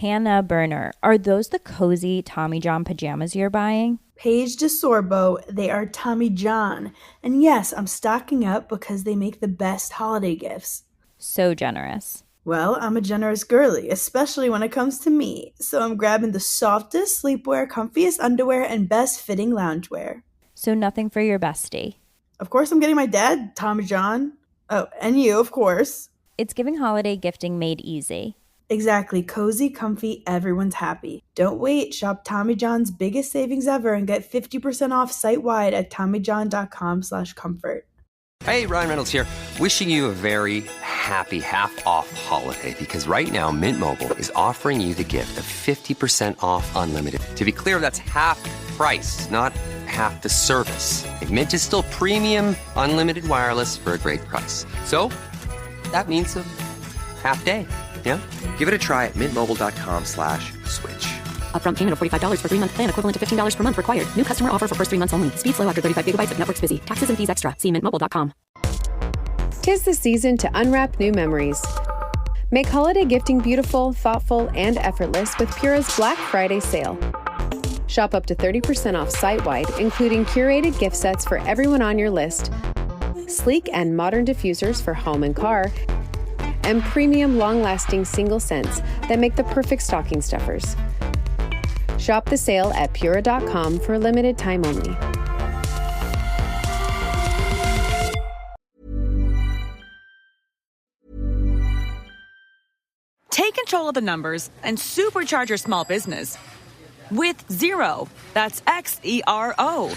Hannah Burner, are those the cozy Tommy John pajamas you're buying? Paige DeSorbo, they are Tommy John. And yes, I'm stocking up because they make the best holiday gifts. So generous. Well, I'm a generous girly, especially when it comes to me. So I'm grabbing the softest sleepwear, comfiest underwear, and best fitting loungewear. So nothing for your bestie. Of course, I'm getting my dad, Tommy John. Oh, and you, of course. It's giving holiday gifting made easy. Exactly. Cozy, comfy, everyone's happy. Don't wait. Shop Tommy John's biggest savings ever and get 50% off site-wide at TommyJohn.com/comfort. Hey, Ryan Reynolds here. Wishing you a very happy half-off holiday because right now Mint Mobile is offering you the gift of 50% off unlimited. To be clear, that's half price, not half the service. Like, Mint is still premium unlimited wireless for a great price. So that means a half day. Yeah? Give it a try at mintmobile.com/switch. Upfront payment of $45 for 3-month plan, equivalent to $15 per month required. New customer offer for first 3 months only. Speed slow after 35 gigabytes if network's busy. Taxes and fees extra. See mintmobile.com. 'Tis the season to unwrap new memories. Make holiday gifting beautiful, thoughtful, and effortless with Pura's Black Friday sale. Shop up to 30% off site-wide, including curated gift sets for everyone on your list, sleek and modern diffusers for home and car, and premium long-lasting single scents that make the perfect stocking stuffers. Shop the sale at Pura.com for a limited time only. Take control of the numbers and supercharge your small business with Xero. That's Xero.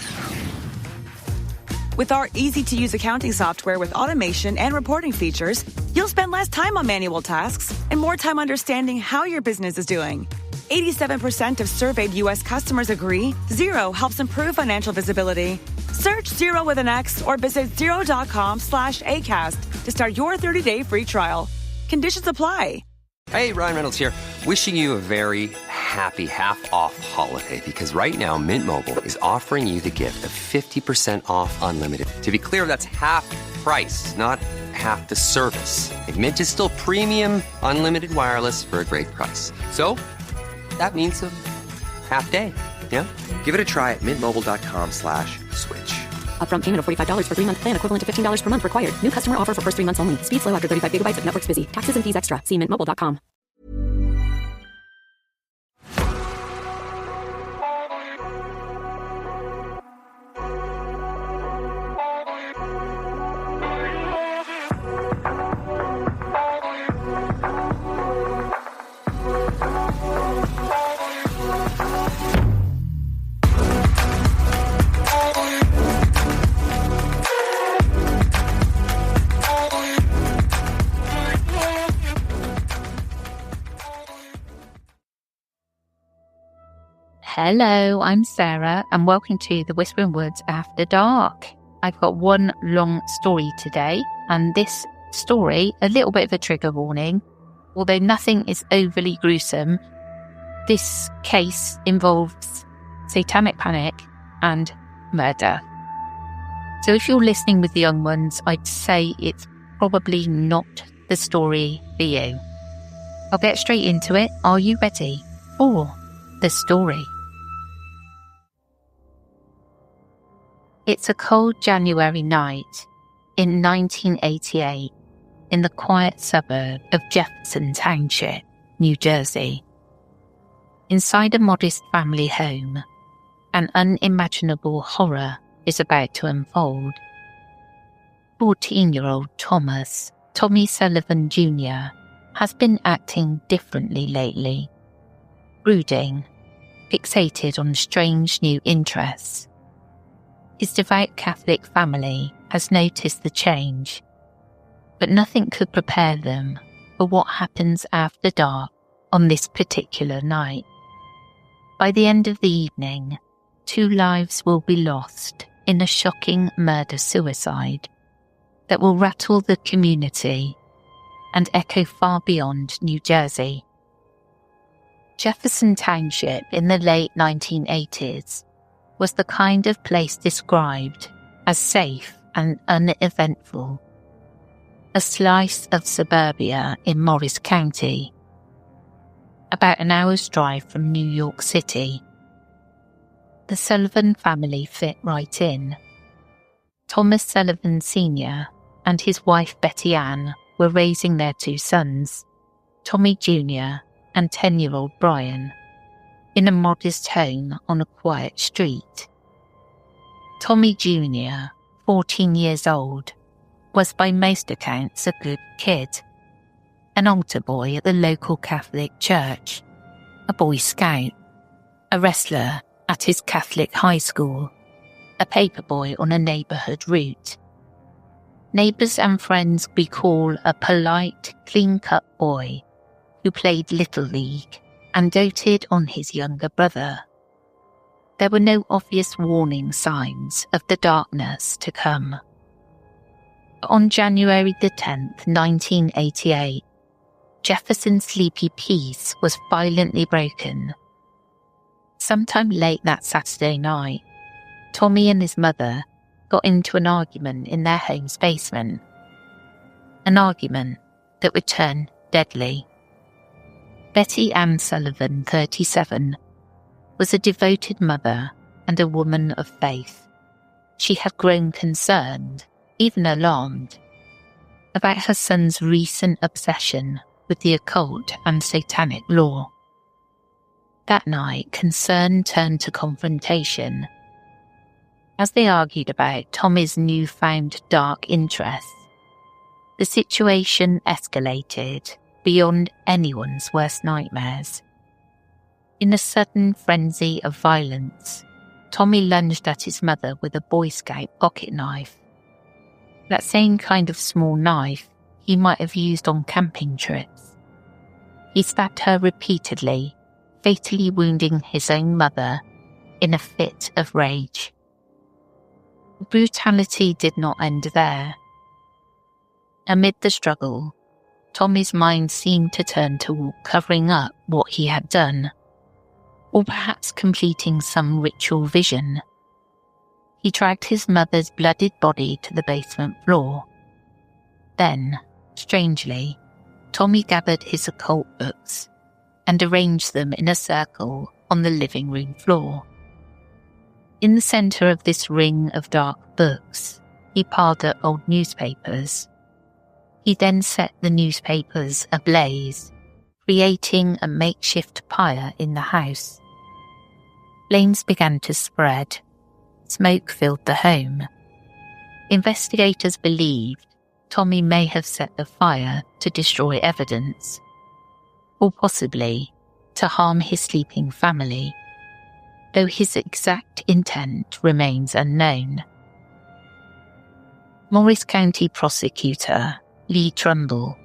With our easy-to-use accounting software with automation and reporting features, you'll spend less time on manual tasks and more time understanding how your business is doing. 87% of surveyed U.S. customers agree Xero helps improve financial visibility. Search Xero with an X or visit Xero.com/ACAST to start your 30-day free trial. Conditions apply. Hey, Ryan Reynolds here. Wishing you a very happy half-off holiday because right now Mint Mobile is offering you the gift of 50% off unlimited. To be clear, that's half price, not half the service. Like, Mint is still premium unlimited wireless for a great price. So that means a half day. Yeah? Give it a try at mintmobile.com/switch. Upfront payment of $45 for 3-month plan, equivalent to $15 per month required. New customer offer for first 3 months only. Speed slow after 35 gigabytes if network's busy. Taxes and fees extra. See mintmobile.com. Hello, I'm Sarah and welcome to the Whispering Woods After Dark. I've got one long story today, and this story, a little bit of a trigger warning. Although nothing is overly gruesome, this case involves satanic panic and murder. So if you're listening with the young ones, I'd say it's probably not the story for you. I'll get straight into it. Are you ready for the story? It's a cold January night in 1988 in the quiet suburb of Jefferson Township, New Jersey. Inside a modest family home, an unimaginable horror is about to unfold. 14-year-old Tommy Sullivan Jr., has been acting differently lately, brooding, fixated on strange new interests. His devout Catholic family has noticed the change, but nothing could prepare them for what happens after dark on this particular night. By the end of the evening, 2 lives will be lost in a shocking murder-suicide that will rattle the community and echo far beyond New Jersey. Jefferson Township in the late 1980s was the kind of place described as safe and uneventful, a slice of suburbia in Morris County. about an hour's drive from New York City. The Sullivan family fit right in. Thomas Sullivan Sr. and his wife Betty Ann were raising their two sons, Tommy Jr. and 10-year-old Brian, in a modest home on a quiet street. Tommy Jr., 14 years old, was by most accounts a good kid, an altar boy at the local Catholic church, a Boy Scout, a wrestler at his Catholic high school, a paperboy on a neighbourhood route. Neighbours and friends recall a polite, clean-cut boy who played Little League and doted on his younger brother. There were no obvious warning signs of the darkness to come. On January the 10th, 1988, Jefferson's sleepy peace was violently broken. Sometime late that Saturday night, Tommy and his mother got into an argument in their home's basement. An argument that would turn deadly. Betty Ann Sullivan, 37, was a devoted mother and a woman of faith. She had grown concerned, even alarmed, about her son's recent obsession with the occult and satanic lore. That night, concern turned to confrontation. As they argued about Tommy's newfound dark interests, the situation escalated beyond anyone's worst nightmares. In a sudden frenzy of violence, Tommy lunged at his mother with a Boy Scout pocket knife. That same kind of small knife he might have used on camping trips. He stabbed her repeatedly, fatally wounding his own mother in a fit of rage. The brutality did not end there. Amid the struggle, Tommy's mind seemed to turn toward covering up what he had done, or perhaps completing some ritual vision. He dragged his mother's bloodied body to the basement floor. Then, strangely, Tommy gathered his occult books and arranged them in a circle on the living room floor. In the centre of this ring of dark books, he piled up old newspapers. He then set the newspapers ablaze, creating a makeshift pyre in the house. Flames began to spread. Smoke filled the home. Investigators believed Tommy may have set the fire to destroy evidence, or possibly to harm his sleeping family, though his exact intent remains unknown. Morris County Prosecutor Lee Trumbull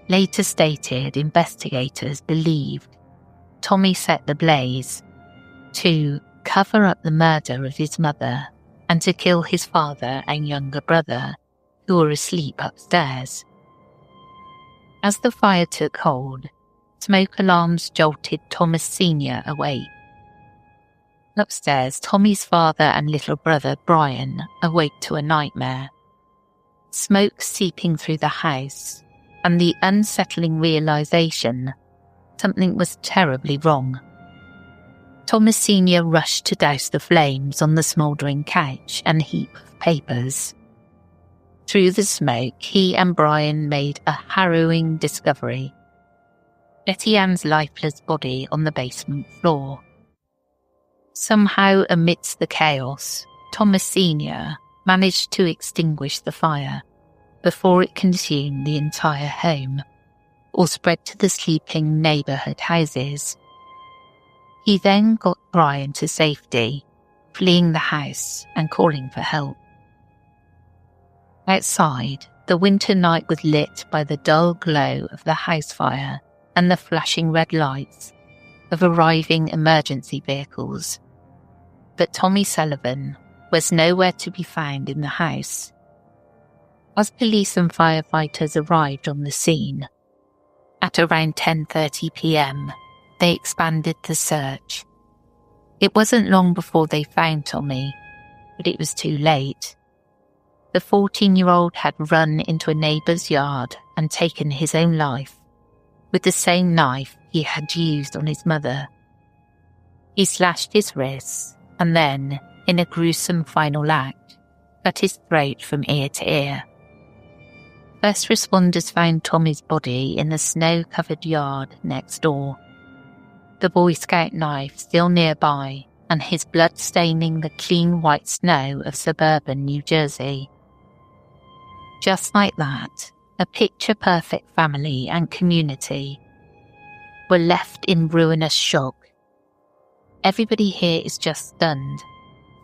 later stated investigators believed Tommy set the blaze to cover up the murder of his mother and to kill his father and younger brother, who were asleep upstairs. As the fire took hold, smoke alarms jolted Thomas Sr. awake. Upstairs, Tommy's father and little brother Brian awoke to a nightmare. Smoke seeping through the house, and the unsettling realization something was terribly wrong. Thomas Sr. rushed to douse the flames on the smouldering couch and heap of papers. Through the smoke, he and Brian made a harrowing discovery. Betty Ann's lifeless body on the basement floor. Somehow, amidst the chaos, Thomas Sr. managed to extinguish the fire before it consumed the entire home or spread to the sleeping neighbourhood houses. He then got Brian to safety, fleeing the house and calling for help. Outside, the winter night was lit by the dull glow of the house fire and the flashing red lights of arriving emergency vehicles. But Tommy Sullivan was nowhere to be found in the house. As police and firefighters arrived on the scene, at around 10:30 p.m, they expanded the search. It wasn't long before they found Tommy, but it was too late. The 14-year-old had run into a neighbour's yard and taken his own life, with the same knife he he had used on his mother. He slashed his wrists and then, in a gruesome final act, cut his throat from ear to ear. First responders found Tommy's body in the snow-covered yard next door, the Boy Scout knife still nearby and his blood staining the clean white snow of suburban New Jersey. Just like that, a picture-perfect family and community were left in ruinous shock. "Everybody here is just stunned,"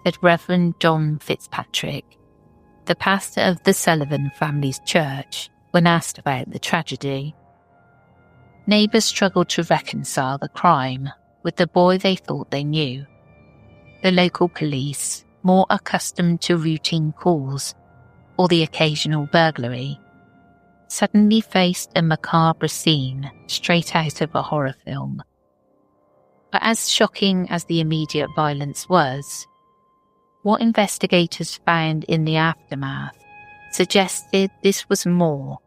said Reverend John Fitzpatrick, the pastor of the Sullivan family's church, when asked about the tragedy. Neighbours struggled to reconcile the crime with the boy they thought they knew. The local police, more accustomed to routine calls or the occasional burglary, suddenly faced a macabre scene straight out of a horror film. But as shocking as the immediate violence was, what investigators found in the aftermath suggested this was more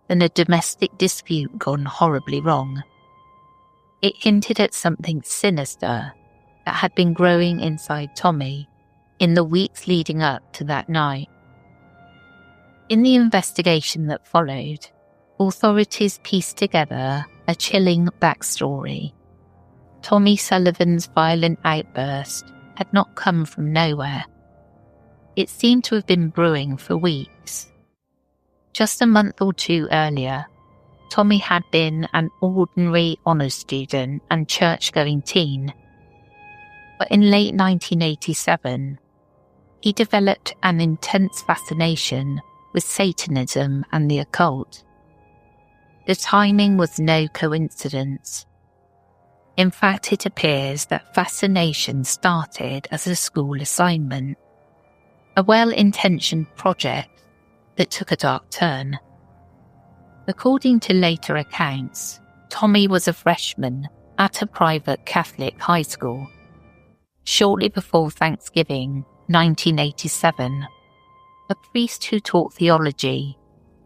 than a domestic dispute gone horribly wrong. It hinted at something sinister that had been growing inside Tommy in the weeks leading up to that night. In the investigation that followed, authorities pieced together a chilling backstory. Tommy Sullivan's violent outburst had not come from nowhere. It seemed to have been brewing for weeks. Just a month or two earlier, Tommy had been an ordinary honours student and church-going teen. But in late 1987, he developed an intense fascination with Satanism and the occult. The timing was no coincidence. In fact, it appears that fascination started as a school assignment, a well-intentioned project that took a dark turn. According to later accounts, Tommy was a freshman at a private Catholic high school. Shortly before Thanksgiving 1987, a priest who taught theology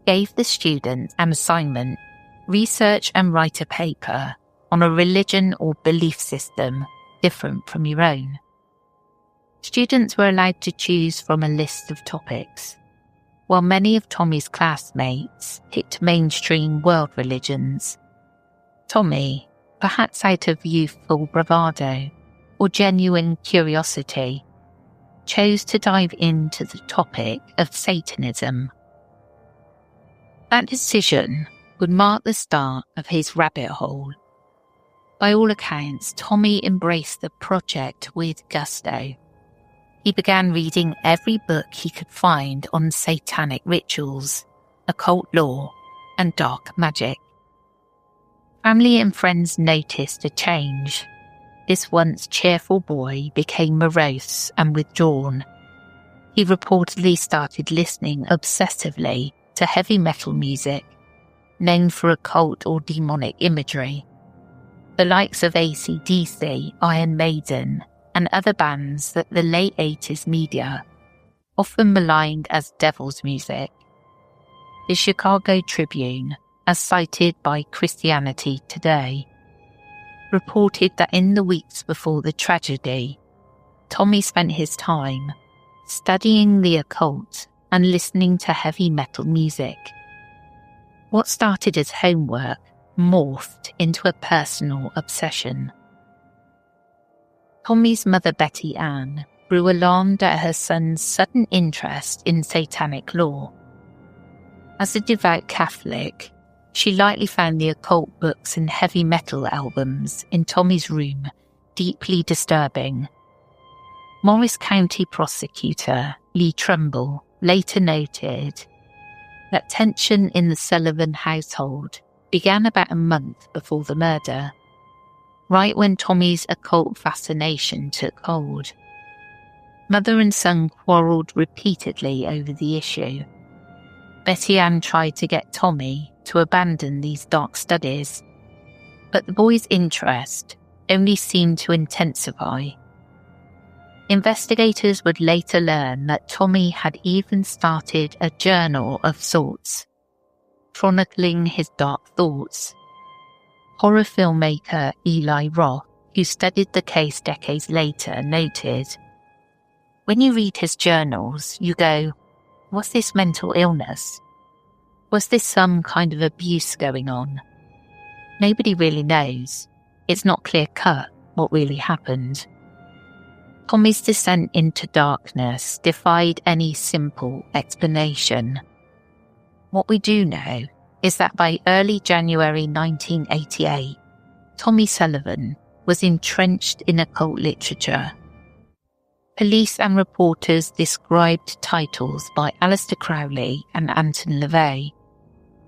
gave the students an assignment: research and write a paper on a religion or belief system different from your own. Students were allowed to choose from a list of topics. While many of Tommy's classmates picked mainstream world religions, Tommy, perhaps out of youthful bravado or genuine curiosity, chose to dive into the topic of Satanism. That decision would mark the start of his rabbit hole. By all accounts, Tommy embraced the project with gusto. He began reading every book he could find on satanic rituals, occult lore, and dark magic. Family and friends noticed a change. This once cheerful boy became morose and withdrawn. He reportedly started listening obsessively to heavy metal music, known for occult or demonic imagery. The likes of AC/DC, Iron Maiden, and other bands that the late 80s media often maligned as devil's music. The Chicago Tribune, as cited by Christianity Today, reported that in the weeks before the tragedy, Tommy spent his time studying the occult and listening to heavy metal music. What started as homework morphed into a personal obsession. Tommy's mother, Betty Ann, grew alarmed at her son's sudden interest in satanic lore. As a devout Catholic, she likely found the occult books and heavy metal albums in Tommy's room deeply disturbing. Morris County prosecutor Lee Trumbull later noted that tension in the Sullivan household began about a month before the murder, right when Tommy's occult fascination took hold. Mother and son quarrelled repeatedly over the issue. Betty Ann tried to get Tommy to abandon these dark studies, but the boy's interest only seemed to intensify. Investigators would later learn that Tommy had even started a journal of sorts, chronicling his dark thoughts. Horror filmmaker Eli Roth, who studied the case decades later, noted, "When you read his journals, you go, was this mental illness? Was this some kind of abuse going on? Nobody really knows. It's not clear-cut what really happened." Tommy's descent into darkness defied any simple explanation. What we do know is that by early January 1988, Tommy Sullivan was entrenched in occult literature. Police and reporters described titles by Aleister Crowley and Anton LaVey,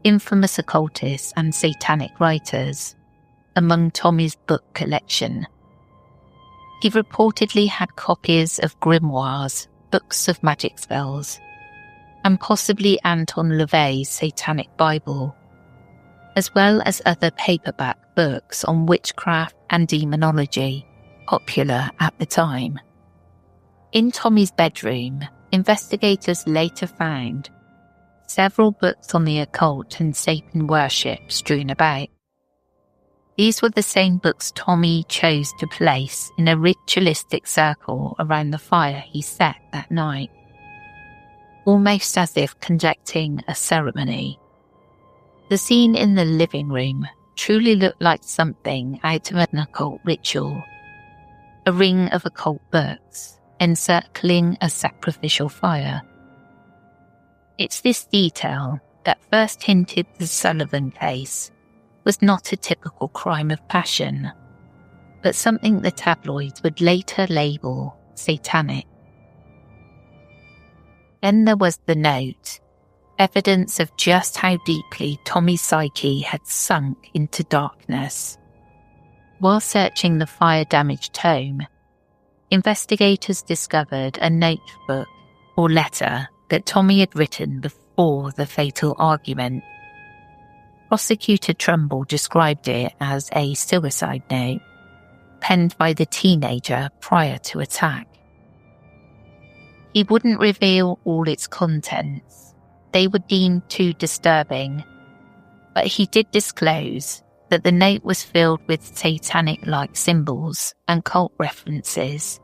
infamous occultists and satanic writers, among Tommy's book collection. He reportedly had copies of grimoires, books of magic spells, and possibly Anton LaVey's Satanic Bible, as well as other paperback books on witchcraft and demonology, popular at the time. In Tommy's bedroom, investigators later found several books on the occult and Satan worship strewn about. These were the same books Tommy chose to place in a ritualistic circle around the fire he set that night, almost as if conducting a ceremony. The scene in the living room truly looked like something out of an occult ritual. A ring of occult books encircling a sacrificial fire. It's this detail that first hinted the Sullivan case was not a typical crime of passion, but something the tabloids would later label satanic. Then there was the note, evidence of just how deeply Tommy's psyche had sunk into darkness. While searching the fire-damaged home, investigators discovered a notebook or letter that Tommy had written before the fatal argument. Prosecutor Trumbull described it as a suicide note, penned by the teenager prior to attack. He wouldn't reveal all its contents. They were deemed too disturbing, but he did disclose that the note was filled with satanic-like symbols and cult references.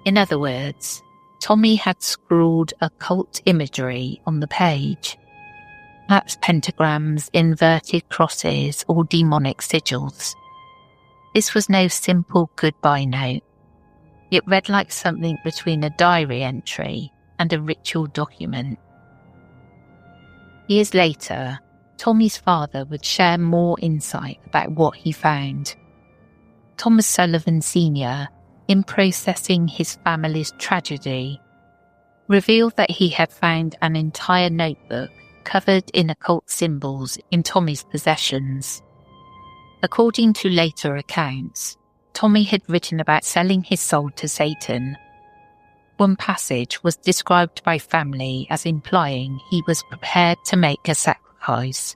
In other words, Tommy had scrawled occult imagery on the page, perhaps pentagrams, inverted crosses, or demonic sigils. This was no simple goodbye note. It read like something between a diary entry and a ritual document. Years later, Tommy's father would share more insight about what he found. Thomas Sullivan Sr., in processing his family's tragedy, revealed that he had found an entire notebook covered in occult symbols in Tommy's possessions. According to later accounts, Tommy had written about selling his soul to Satan. One passage was described by family as implying he was prepared to make a sacrifice,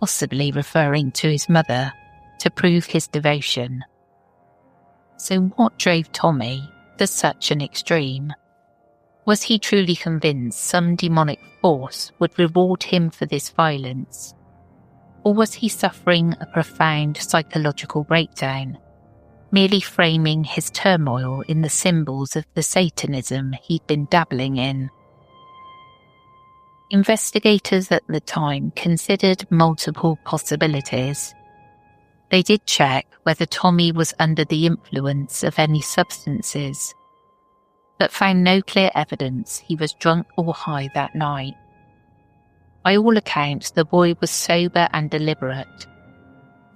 possibly referring to his mother, to prove his devotion. So what drove Tommy to such an extreme? Was he truly convinced some demonic force would reward him for this violence? Or was he suffering a profound psychological breakdown, merely framing his turmoil in the symbols of the Satanism he'd been dabbling in? Investigators at the time considered multiple possibilities. They did check whether Tommy was under the influence of any substances, but found no clear evidence he was drunk or high that night. By all accounts, the boy was sober and deliberate.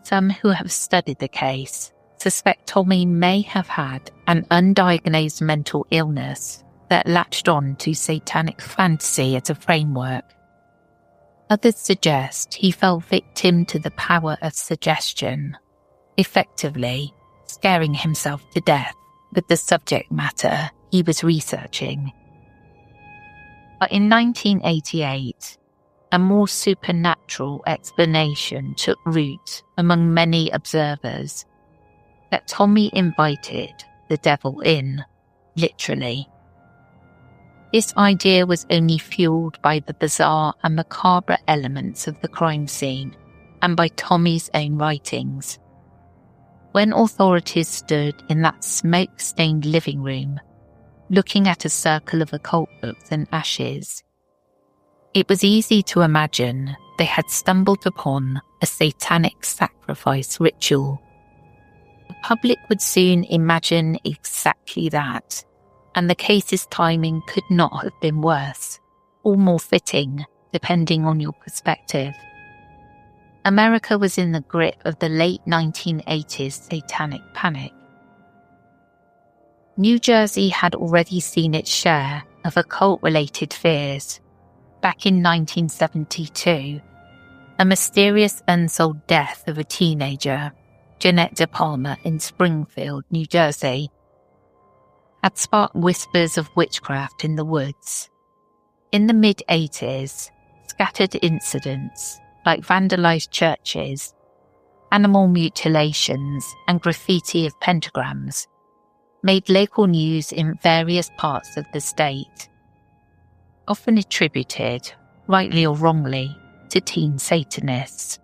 Some who have studied the case suspect Tommy may have had an undiagnosed mental illness that latched on to satanic fantasy as a framework. Others suggest he fell victim to the power of suggestion, effectively scaring himself to death with the subject matter he was researching. But in 1988, a more supernatural explanation took root among many observers, that Tommy invited the devil in, literally. This idea was only fueled by the bizarre and macabre elements of the crime scene and by Tommy's own writings. When authorities stood in that smoke-stained living room, looking at a circle of occult books and ashes, it was easy to imagine they had stumbled upon a satanic sacrifice ritual. The public would soon imagine exactly that, and the case's timing could not have been worse, or more fitting, depending on your perspective. America was in the grip of the late 1980s satanic panic. New Jersey had already seen its share of occult-related fears. Back in 1972, a mysterious unsolved death of a teenager, Jeanette De Palma in Springfield, New Jersey, had sparked whispers of witchcraft in the woods. In the mid-80s, scattered incidents like vandalized churches, animal mutilations, and graffiti of pentagrams made local news in various parts of the state, often attributed, rightly or wrongly, to teen Satanists.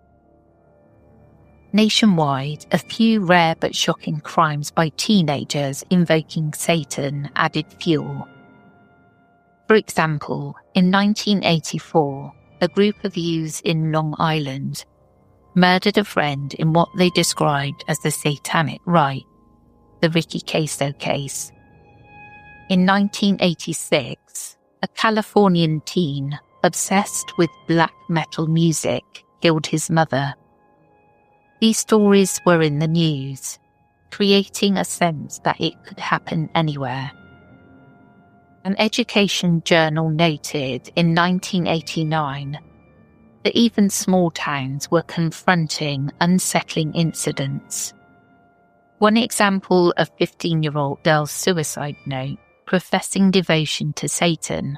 Nationwide, a few rare but shocking crimes by teenagers invoking Satan added fuel. For example, in 1984, a group of youths in Long Island murdered a friend in what they described as the Satanic Rite, the Ricky Queso case. In 1986, a Californian teen obsessed with black metal music killed his mother. These stories were in the news, creating a sense that it could happen anywhere. An education journal noted in 1989 that even small towns were confronting unsettling incidents. One example of 15-year-old girl's suicide note professing devotion to Satan,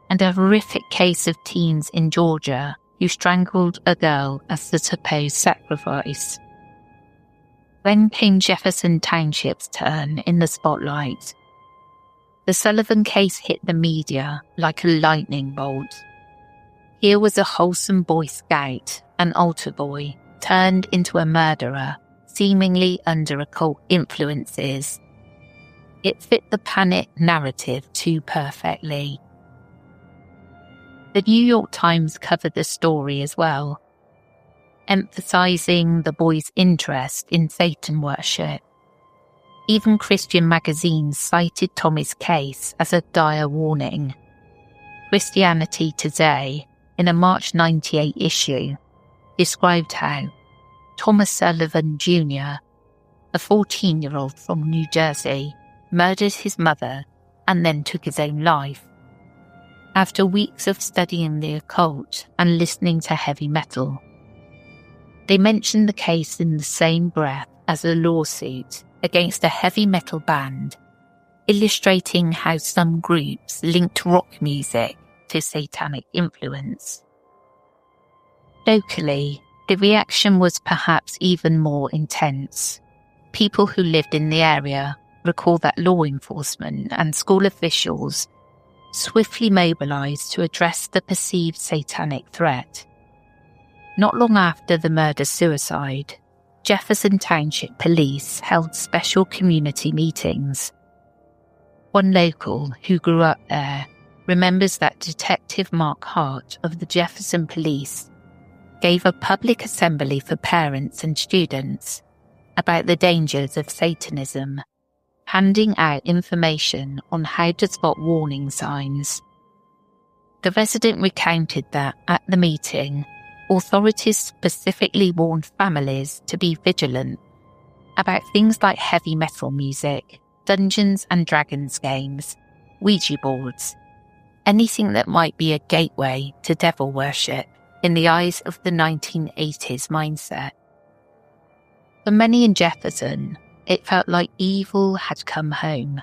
and a horrific case of teens in Georgia who strangled a girl as the supposed sacrifice. Then came Jefferson Township's turn in the spotlight. The Sullivan case hit the media like a lightning bolt. Here was a wholesome Boy Scout, an altar boy, turned into a murderer, seemingly under occult influences. It fit the panic narrative too perfectly. The New York Times covered the story as well, emphasizing the boy's interest in Satan worship. Even Christian magazines cited Tommy's case as a dire warning. Christianity Today, in a March 98 issue, described how Thomas Sullivan Jr., a 14-year-old from New Jersey, murdered his mother and then took his own life. After weeks of studying the occult and listening to heavy metal, they mentioned the case in the same breath as a lawsuit against a heavy metal band, illustrating how some groups linked rock music to satanic influence. Locally, the reaction was perhaps even more intense. People who lived in the area recall that law enforcement and school officials swiftly mobilized to address the perceived satanic threat. Not long after the murder-suicide, Jefferson Township Police held special community meetings. One local who grew up there remembers that Detective Mark Hart of the Jefferson Police gave a public assembly for parents and students about the dangers of Satanism, handing out information on how to spot warning signs. The resident recounted that, at the meeting, authorities specifically warned families to be vigilant about things like heavy metal music, Dungeons and Dragons games, Ouija boards, anything that might be a gateway to devil worship in the eyes of the 1980s mindset. For many in Jefferson, it felt like evil had come home.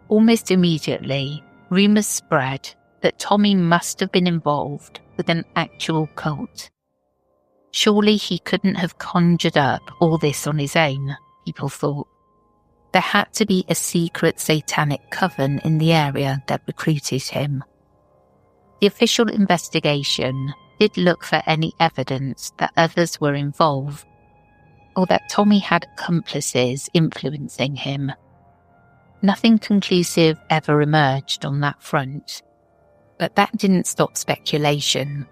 Almost immediately, rumours spread that Tommy must have been involved with an actual cult. Surely he couldn't have conjured up all this on his own, people thought. There had to be a secret satanic coven in the area that recruited him. The official investigation did look for any evidence that others were involved or that Tommy had accomplices influencing him. Nothing conclusive ever emerged on that front, but that didn't stop speculation.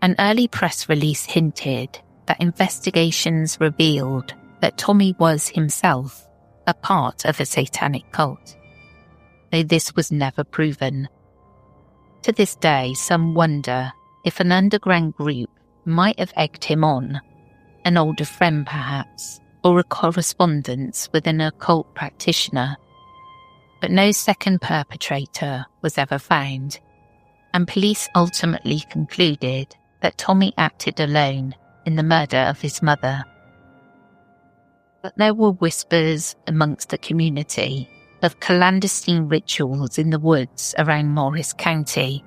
An early press release hinted that investigations revealed that Tommy was himself a part of a satanic cult, though this was never proven. To this day, some wonder if an underground group might have egged him on, an older friend perhaps, or a correspondence with an occult practitioner. But no second perpetrator was ever found, and police ultimately concluded that Tommy acted alone in the murder of his mother. But there were whispers amongst the community of clandestine rituals in the woods around Morris County.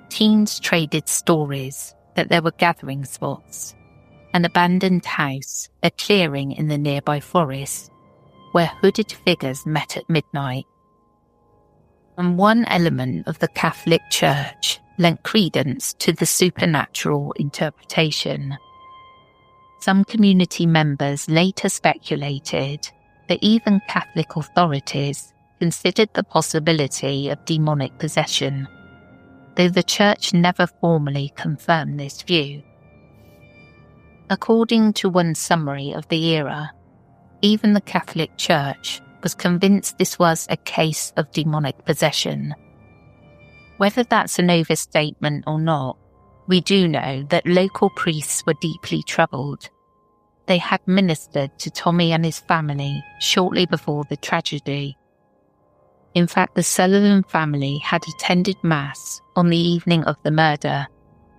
Teens traded stories that there were gathering spots, an abandoned house, a clearing in the nearby forest, where hooded figures met at midnight. And one element of the Catholic Church lent credence to the supernatural interpretation. Some community members later speculated that even Catholic authorities considered the possibility of demonic possession, though the church never formally confirmed this view. According to one summary of the era, even the Catholic Church was convinced this was a case of demonic possession. Whether that's an overstatement or not, we do know that local priests were deeply troubled. They had ministered to Tommy and his family shortly before the tragedy. In fact, the Sullivan family had attended Mass on the evening of the murder,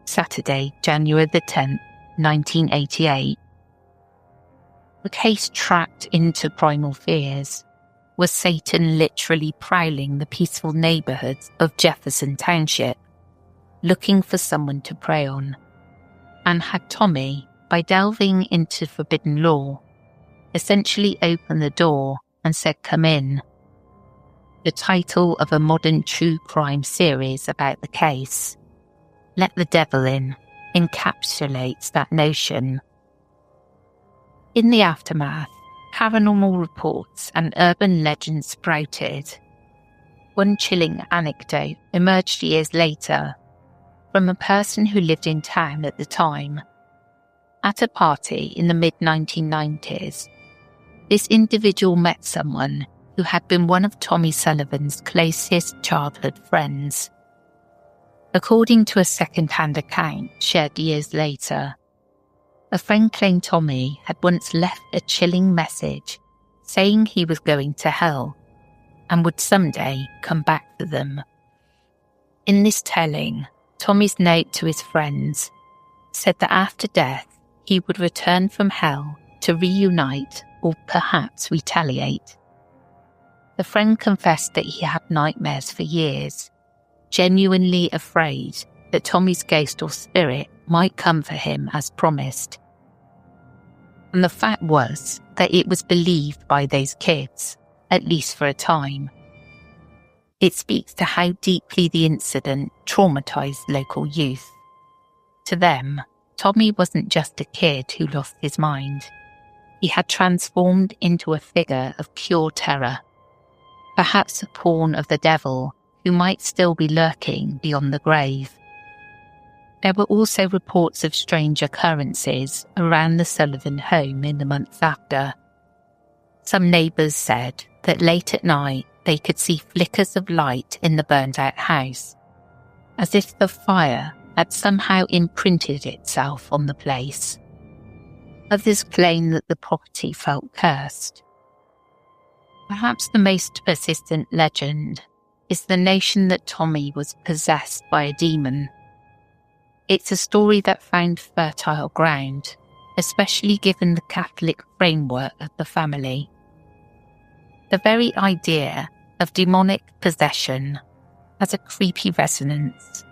Saturday, January the 10th, 1988. The case tracked into primal fears. Was Satan literally prowling the peaceful neighbourhoods of Jefferson Township, looking for someone to prey on? And had Tommy, by delving into forbidden lore, essentially opened the door and said, "Come in"? The title of a modern true crime series about the case, Let the Devil In, encapsulates that notion. In the aftermath, paranormal reports and urban legends sprouted. One chilling anecdote emerged years later from a person who lived in town at the time. At a party in the mid-1990s, this individual met someone who had been one of Tommy Sullivan's closest childhood friends. According to a second-hand account shared years later, a friend claimed Tommy had once left a chilling message saying he was going to hell and would someday come back for them. In this telling, Tommy's note to his friends said that after death he would return from hell to reunite or perhaps retaliate. The friend confessed that he had nightmares for years, genuinely afraid that Tommy's ghost or spirit might come for him as promised. And the fact was that it was believed by those kids, at least for a time. It speaks to how deeply the incident traumatized local youth. To them, Tommy wasn't just a kid who lost his mind. He had transformed into a figure of pure terror, perhaps a pawn of the devil who might still be lurking beyond the grave. There were also reports of strange occurrences around the Sullivan home in the months after. Some neighbours said that late at night they could see flickers of light in the burned-out house, as if the fire had somehow imprinted itself on the place. Others claim that the property felt cursed. Perhaps the most persistent legend is the notion that Tommy was possessed by a demon. It's a story that found fertile ground, especially given the Catholic framework of the family. The very idea of demonic possession has a creepy resonance.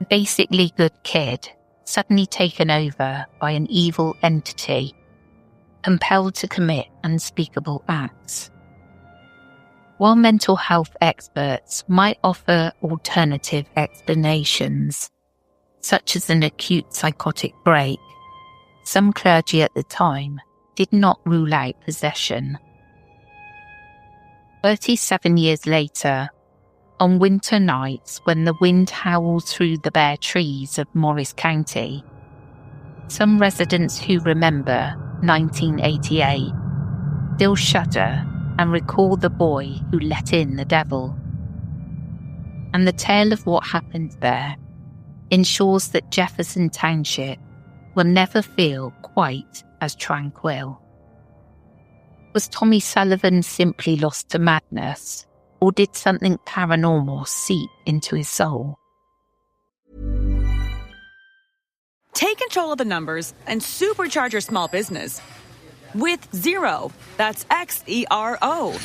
A basically good kid suddenly taken over by an evil entity, compelled to commit unspeakable acts. While mental health experts might offer alternative explanations, such as an acute psychotic break, some clergy at the time did not rule out possession. 37 years later, on winter nights when the wind howls through the bare trees of Morris County, some residents who remember 1988 still shudder and recall the boy who let in the devil. And the tale of what happened there ensures that Jefferson Township will never feel quite as tranquil. Was Tommy Sullivan simply lost to madness, or did something paranormal seep into his soul? Take control of the numbers and supercharge your small business with Xero. That's Xero.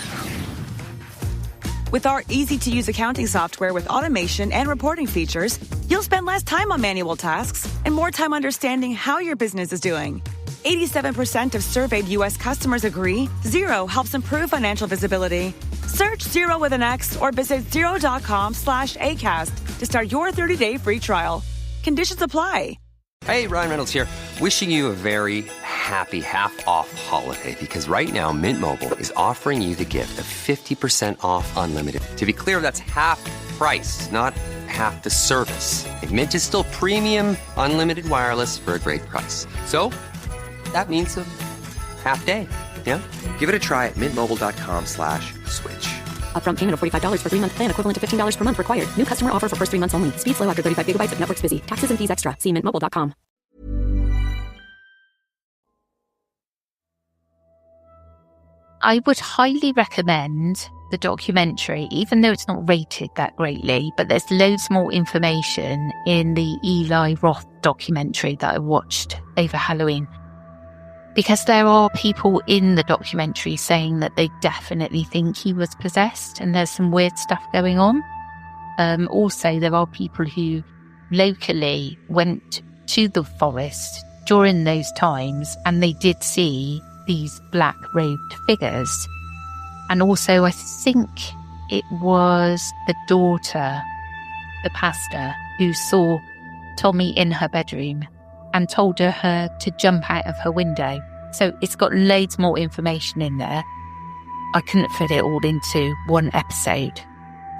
With our easy-to-use accounting software with automation and reporting features, you'll spend less time on manual tasks and more time understanding how your business is doing. 87% of surveyed U.S. customers agree Xero helps improve financial visibility. Search Xero with an X or visit Xero.com/ACAST to start your 30-day free trial. Conditions apply. Hey, Ryan Reynolds here. Wishing you a very happy half-off holiday because right now Mint Mobile is offering you the gift of 50% off unlimited. To be clear, that's half price, not half the service. And Mint is still premium unlimited wireless for a great price. So that means a half day. Yeah? Give it a try at mintmobile.com/switch. Upfront payment of $45 for 3-month plan equivalent to $15 per month required. New customer offer for first 3 months only. Speed slow after 35 gigabytes if network's busy. Taxes and fees extra. See mintmobile.com. I would highly recommend the documentary, even though it's not rated that greatly, but there's loads more information in the Eli Roth documentary that I watched over Halloween. Because there are people in the documentary saying that they definitely think he was possessed and there's some weird stuff going on. Also, there are people who locally went to the forest during those times and they did see these black-robed figures. And also, I think it was the daughter, the pastor, who saw Tommy in her bedroom and told her to jump out of her window. So it's got loads more information in there. I couldn't fit it all into one episode.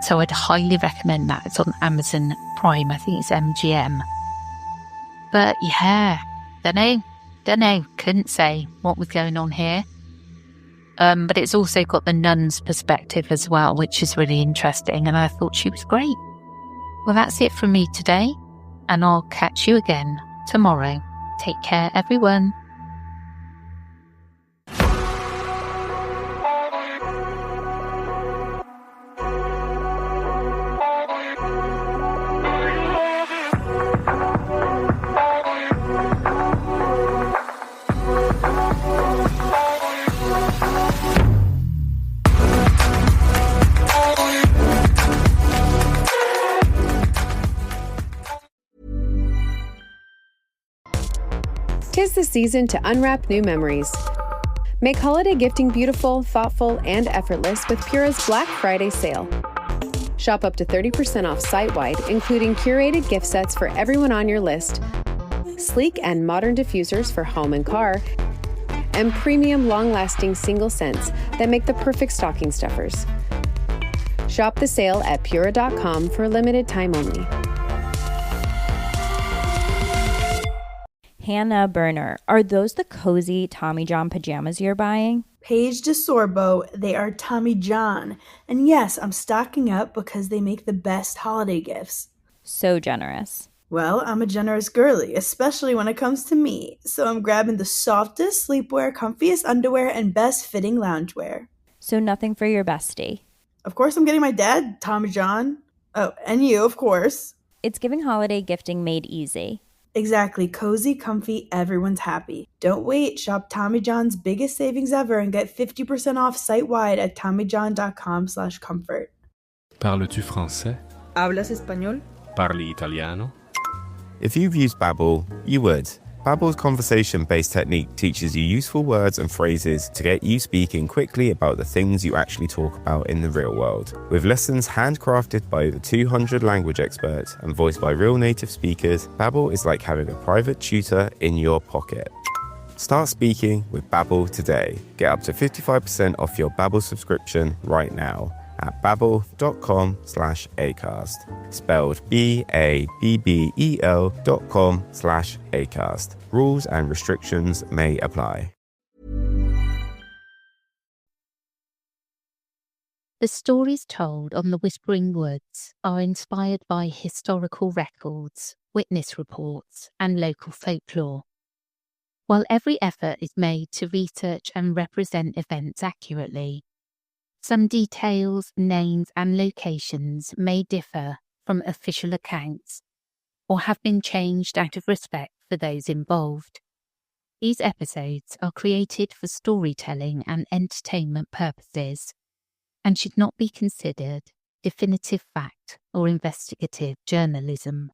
So I'd highly recommend that. It's on Amazon Prime. I think it's MGM. But yeah, don't know. Couldn't say what was going on here. But it's also got the nun's perspective as well, which is really interesting. And I thought she was great. Well, that's it from me today. And I'll catch you again tomorrow. Take care, everyone. Tis the season to unwrap new memories. Make holiday gifting beautiful, thoughtful, and effortless with Pura's Black Friday sale. Shop up to 30% off site-wide, including curated gift sets for everyone on your list, sleek and modern diffusers for home and car, and premium long-lasting single scents that make the perfect stocking stuffers. Shop the sale at Pura.com for a limited time only. Hannah Burner, are those the cozy Tommy John pajamas you're buying? Paige DeSorbo, they are Tommy John. And yes, I'm stocking up because they make the best holiday gifts. So generous. Well, I'm a generous girly, especially when it comes to me. So I'm grabbing the softest sleepwear, comfiest underwear, and best fitting loungewear. So nothing for your bestie. Of course, I'm getting my dad, Tommy John. Oh, and you, of course. It's giving holiday gifting made easy. Exactly. Cozy, comfy, everyone's happy. Don't wait. Shop Tommy John's biggest savings ever and get 50% off site-wide at TommyJohn.com/comfort. Parles-tu français? ¿Hablas español? Parli italiano? If you've used Babbel, you would. Babbel's conversation-based technique teaches you useful words and phrases to get you speaking quickly about the things you actually talk about in the real world. With lessons handcrafted by over 200 language experts and voiced by real native speakers, Babbel is like having a private tutor in your pocket. Start speaking with Babbel today. Get up to 55% off your Babbel subscription right now at babbel.com/acast. Spelled BABBEL.com/acast. Rules and restrictions may apply. The stories told on the Whispering Woods are inspired by historical records, witness reports, and local folklore. While every effort is made to research and represent events accurately, some details, names, and locations may differ from official accounts or have been changed out of respect for those involved. These episodes are created for storytelling and entertainment purposes and should not be considered definitive fact or investigative journalism.